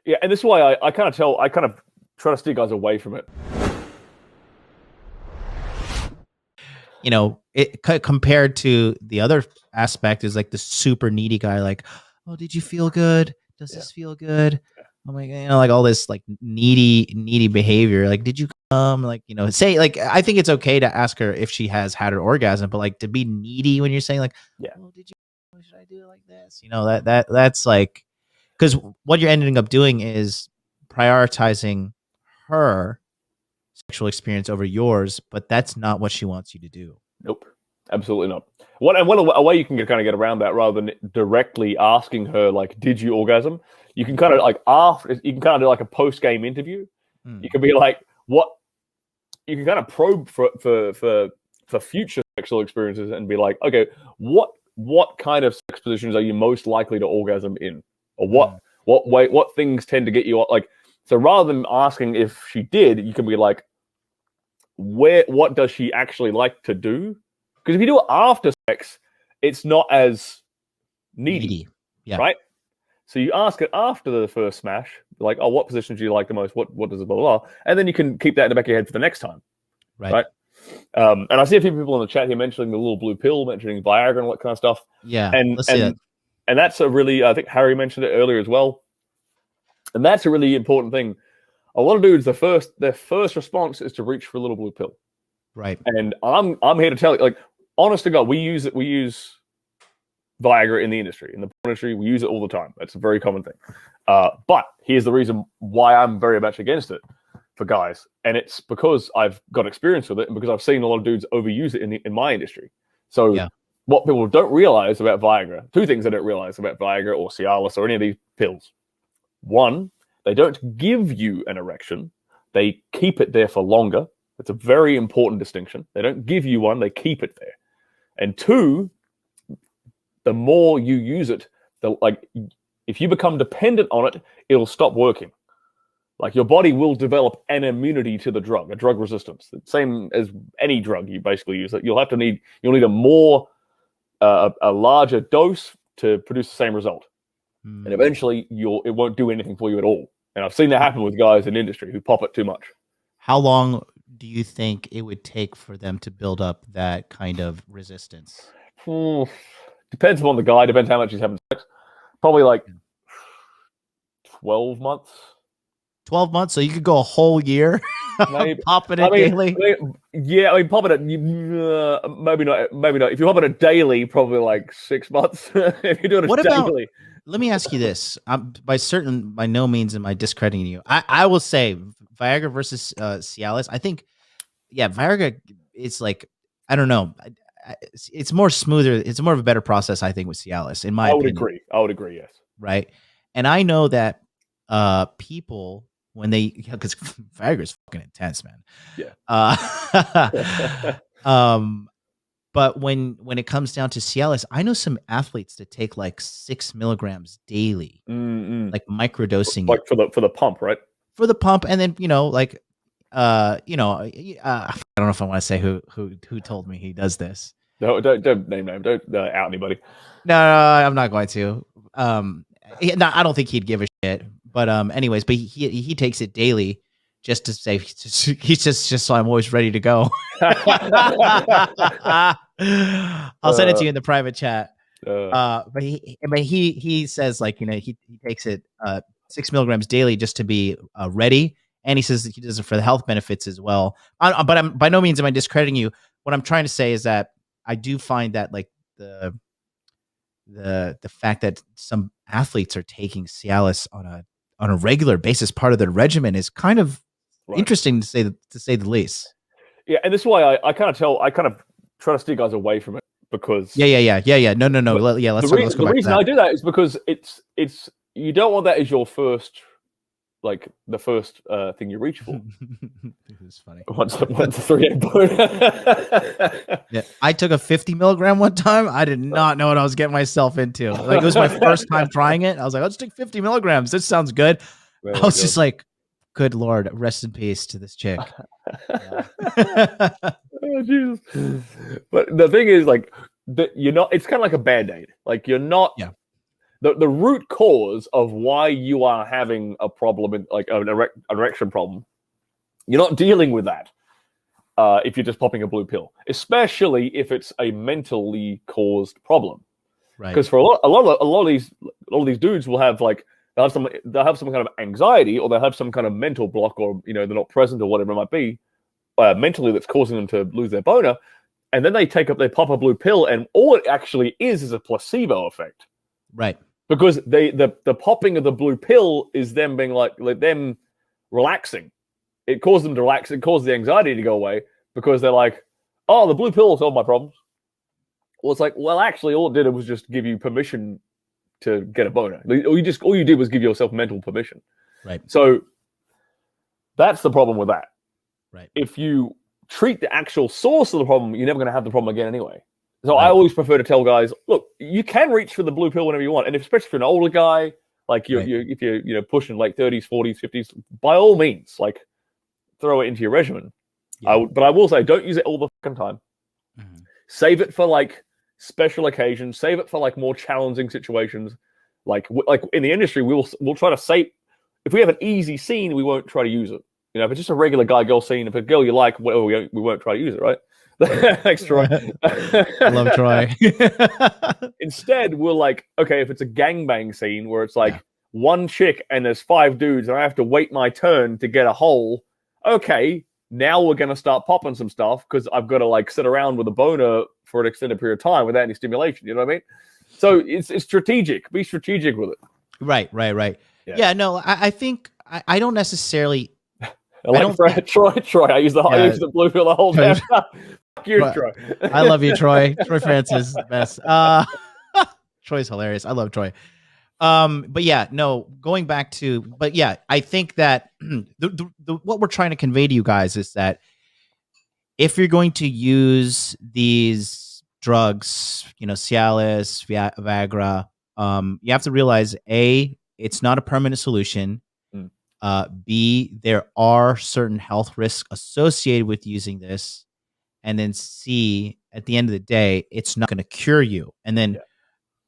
Yeah, and this is why I kind of try to steer guys away from it. You know, compared to the other aspect is like the super needy guy, like, oh, did you feel good? Does this feel good? Oh my god, you know, like all this like needy behavior. Like, did you come? Like, you know, say like I think it's okay to ask her if she has had her orgasm, but like to be needy when you're saying like, well, did you? Should I do it like this? You know, that's like because what you're ending up doing is prioritizing her sexual experience over yours, but that's not what she wants you to do. Nope, absolutely not. A way you can kind of get around that rather than directly asking her like, "Did you orgasm?" You can kind of like do like a post game interview. You can be like, "What?" You can kind of probe for future sexual experiences and be like, "Okay, what kind of sex positions are you most likely to orgasm in, or what things tend to get you like?" So rather than asking if she did, you can be like, what does she actually like to do? Because if you do it after sex, it's not as needy. Yeah. Right? So you ask it after the first smash, like, oh, what position do you like the most? What does it blah, blah, blah? And then you can keep that in the back of your head for the next time. Right? And I see a few people in the chat here mentioning the little blue pill, mentioning Viagra and all that kind of stuff. Yeah. And that's a really, I think Harry mentioned it earlier as well. And that's a really important thing. A lot of dudes, their first response is to reach for a little blue pill. Right. And I'm here to tell you, like, honest to God, we use Viagra in the industry, in the porn industry. We use it all the time. It's a very common thing. But here's the reason why I'm very much against it for guys. And it's because I've got experience with it and because I've seen a lot of dudes overuse it in my industry. So what people don't realize about Viagra, two things they don't realize about Viagra or Cialis or any of these pills. One, they don't give you an erection. They keep it there for longer. It's a very important distinction. They don't give you one. They keep it there. And two, the more you use it, if you become dependent on it, it'll stop working. Like your body will develop an immunity to the drug, a drug resistance. The same as any drug you basically use. You'll need a larger dose to produce the same result. And eventually it won't do anything for you at all. And I've seen that happen with guys in industry who pop it too much. How long do you think it would take for them to build up that kind of resistance? Depends upon the guy. Depends how much he's having sex. Probably like 12 months. 12 months? So you could go a whole year popping it daily? Popping it, maybe not. If you pop it daily, probably like 6 months. If you're doing it daily. Let me ask you this. By no means am I discrediting you. I will say Viagra versus Cialis. I think, Viagra, it's like, I don't know. It's more smoother. It's more of a better process, I think, with Cialis, in my opinion. I would agree, yes. Right. And I know that people, when because Viagra is fucking intense, man. Yeah. But when it comes down to Cialis, I know some athletes that take like 6 milligrams daily, like microdosing, like for the pump, right? For the pump, and then I don't know if I want to say who told me he does this. No, don't name name. Don't out anybody. No, I'm not going to. I don't think he'd give a shit. But anyways, but he takes it daily. Just to say, he's just so I'm always ready to go. I'll send it to you in the private chat. But he says like he takes it 6 milligrams daily just to be ready, and he says that he does it for the health benefits as well. But I'm by no means am I discrediting you. What I'm trying to say is that I do find that like the fact that some athletes are taking Cialis on a regular basis, part of their regimen, is kind of interesting to say the least. Yeah, and this is why I kind of try to steer guys away from it because no. Let's go back. The reason I do that is because it's you don't want that as your first, like the first thing you reach for. It's funny. Once a 3-8 bone. Yeah, I took a 50 milligram one time. I did not know what I was getting myself into. Like it was my first time trying it. I was like, let's take 50 milligrams. This sounds good. I was just like, good Lord, rest in peace to this chick. Oh, Jesus. But the thing is, like, you're not. It's kind of like a Band-Aid. Like you're not. Yeah. the root cause of why you are having a problem, like an erection problem, you're not dealing with that if you're just popping a blue pill, especially if it's a mentally caused problem. Right. Because for a lot of these dudes will have like they'll have some kind of anxiety, or they'll have some kind of mental block, or they're not present, or whatever it might be, mentally, that's causing them to lose their boner. And then they pop a blue pill, and all it actually is a placebo effect. Right. Because the popping of the blue pill is them being like them relaxing. It caused them to relax. It caused the anxiety to go away, because they're like, oh, the blue pill will solve my problems. Well, it's like, well, actually, all it did was just give you permission to get a boner. All you did was give yourself mental permission. Right. So that's the problem with that. Right. If you treat the actual source of the problem, you're never going to have the problem again anyway. So I always prefer to tell guys, look, you can reach for the blue pill whenever you want, and especially if you're an older guy, like if you're pushing late 30s, 40s, 50s, by all means, like throw it into your regimen. Yeah. But I will say, don't use it all the fucking time. Mm-hmm. Save it for like special occasions. Save it for like more challenging situations. Like in the industry, we'll try to save. If we have an easy scene, we won't try to use it. If it's just a regular guy-girl scene, if a girl you like, well, we won't try to use it, right? Thanks, Troy. I love Troy. Instead, we're like, okay, if it's a gangbang scene where it's like one chick and there's 5 dudes and I have to wait my turn to get a hole, okay, now we're going to start popping some stuff because I've got to like sit around with a boner for an extended period of time without any stimulation. You know what I mean? So it's strategic. Be strategic with it. Right. Yeah, no, I think I don't necessarily... Troy. I use the blue pill the whole time. Fuck you, Troy. I love you, Troy. Troy Francis is the best. Troy's hilarious. I love Troy. But yeah, no, going back to, but yeah, I think that what we're trying to convey to you guys is that if you're going to use these drugs, Cialis, Viagra, you have to realize A, it's not a permanent solution. B, there are certain health risks associated with using this. And then C, at the end of the day, it's not going to cure you. And then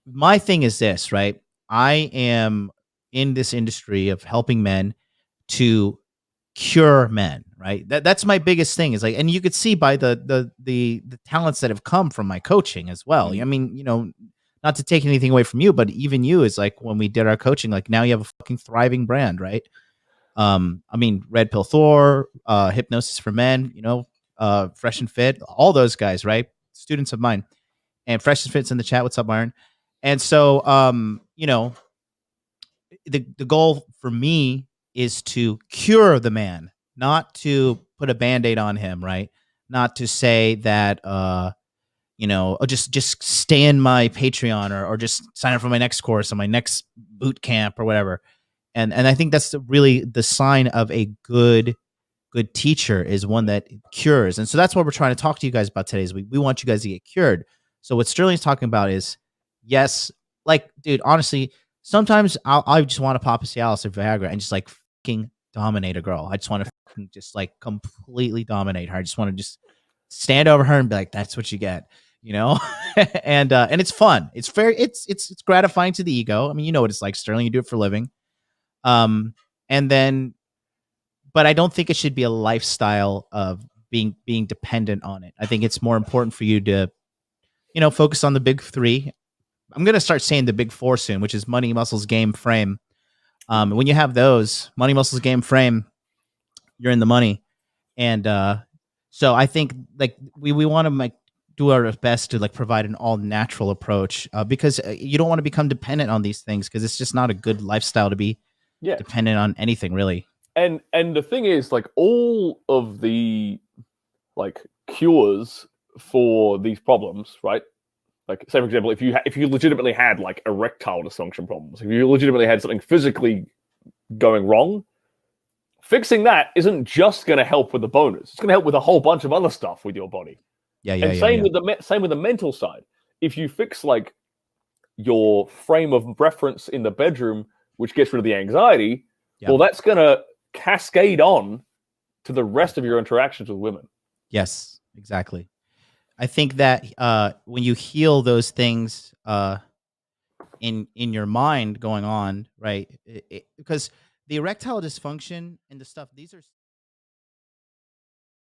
my thing is this, right? I am in this industry of helping men to cure men, right? That's my biggest thing is like, and you could see by the talents that have come from my coaching as well. I mean, not to take anything away from you, but even you is like when we did our coaching, like now you have a fucking thriving brand, right? I mean, Red Pill Thor, Hypnosis for Men, Fresh and Fit, all those guys, right? Students of mine. And Fresh and Fit's in the chat. What's up, Myron? And so, the goal for me is to cure the man, not to put a Band-Aid on him, right? Not to say that, just stay in my Patreon or just sign up for my next course or my next boot camp or whatever. And I think that's really the sign of a good teacher is one that cures. And so that's what we're trying to talk to you guys about today is we want you guys to get cured. So what Sterling's talking about is, yes, like, dude, honestly, sometimes I just want to pop a Cialis or Viagra and just like fucking dominate a girl. I just want to just like completely dominate her. I just want to just stand over her and be like, that's what you get, and it's fun. It's it's gratifying to the ego. I mean, you know what it's like, Sterling, you do it for a living. And then, but I don't think it should be a lifestyle of being dependent on it. I think it's more important for you to, focus on the big 3. I'm going to start saying the big 4 soon, which is money, muscles, game, frame. When you have those money, muscles, game, frame, you're in the money. And, so I think like we want to like do our best to like provide an all natural approach, because you don't want to become dependent on these things because it's just not a good lifestyle to be dependent on anything really. And the thing is, like, all of the like cures for these problems, right? Like, say for example, if you legitimately had like erectile dysfunction problems, if you legitimately had something physically going wrong, fixing that isn't just going to help with the boners. It's going to help with a whole bunch of other stuff with your body. Same with the mental side. If you fix like your frame of reference in the bedroom, which gets rid of the anxiety, well, that's going to cascade on to the rest of your interactions with women. Yes, exactly. I think that when you heal those things, in your mind going on, right? Because the erectile dysfunction and the stuff, these are